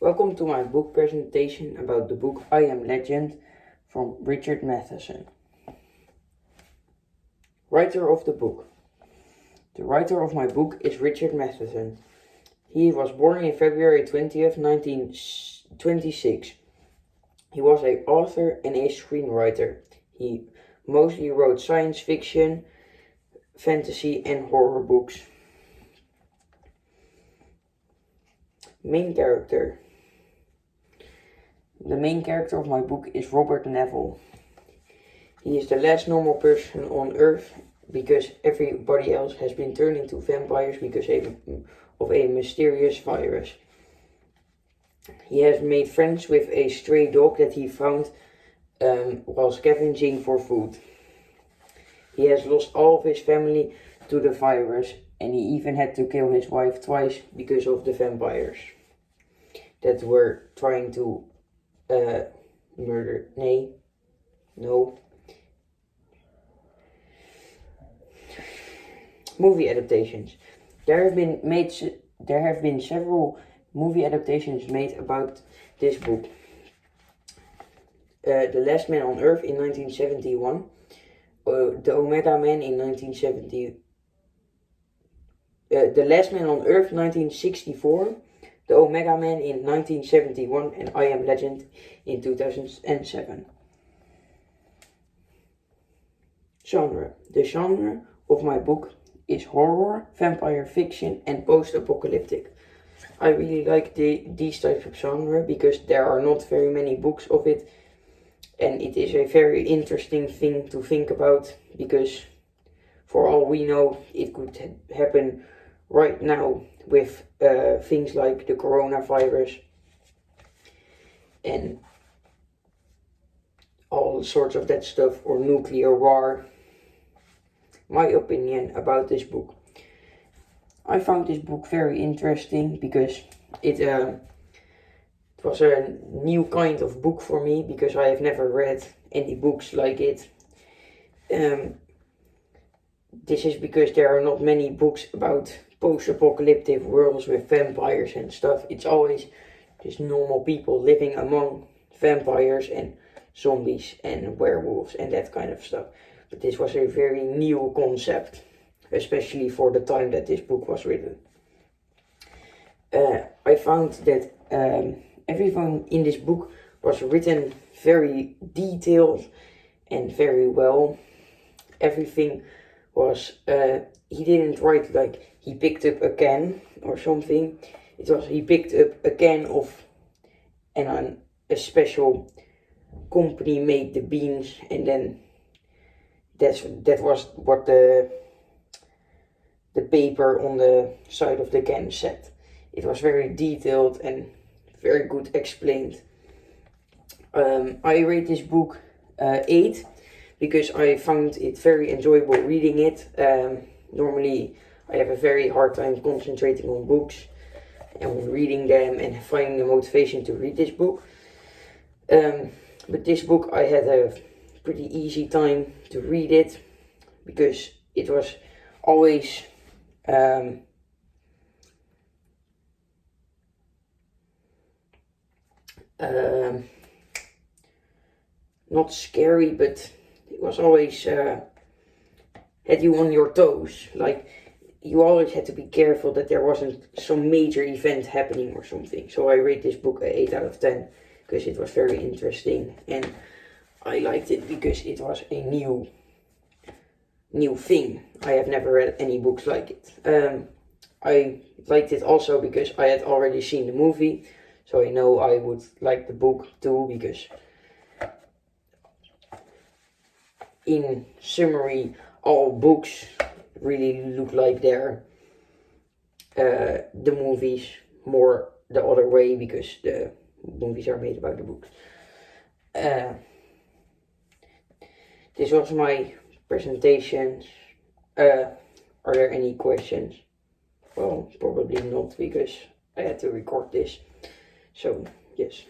Welcome to my book presentation about the book I Am Legend from Richard Matheson. Writer of the book. The writer of my book is Richard Matheson. He was born in February 20th, 1926. He was an author and a screenwriter. He mostly wrote science fiction, fantasy and horror books. Main character. The main character of my book is Robert Neville. He is the last normal person on Earth because everybody else has been turned into vampires because of a mysterious virus. He has made friends with a stray dog that he found while scavenging for food. He has lost all of his family to the virus, and he even had to kill his wife twice because of the vampires that were trying to Movie adaptations. There have been several movie adaptations made about this book. The Last Man on Earth in 1971, The Omega Man in 1970. The Last Man on Earth 1964, The Omega Man in 1971, and I Am Legend in 2007. Genre. The genre of my book is horror, vampire fiction, and post-apocalyptic. I really like these types of genre because there are not very many books of it, and it is a very interesting thing to think about because for all we know it could happen right now with things like the coronavirus and all sorts of that stuff, or nuclear war. My opinion about this book. I found this book very interesting because it was a new kind of book for me because I have never read any books like it. This is because there are not many books about post-apocalyptic worlds with vampires and stuff. It's always just normal people living among vampires and zombies and werewolves and that kind of stuff. But this was a very new concept, especially for the time that this book was written. I found that everything in this book was written very detailed and very well. Everything was, he didn't write like he picked up a can or something. It was he picked up a can of, and a special company made the beans, and then that was what the paper on the side of the can said. It was very detailed and very good explained. I rate this book 8 because I found it very enjoyable reading it. Normally I have a very hard time concentrating on books and on reading them and finding the motivation to read this book. But this book I had a pretty easy time to read it because it was always not scary, but it was always had you on your toes. Like you always had to be careful that there wasn't some major event happening or something. So I rate this book an 8 out of 10 because it was very interesting, and I liked it because it was a new thing. I have never read any books like it. I liked it also because I had already seen the movie, so I know I would like the book too, because in summary, all books really look like they're the movies, more the other way, because the movies are made about the books. This was my presentation. Are there any questions? Well, probably not, because I had to record this. So, yes.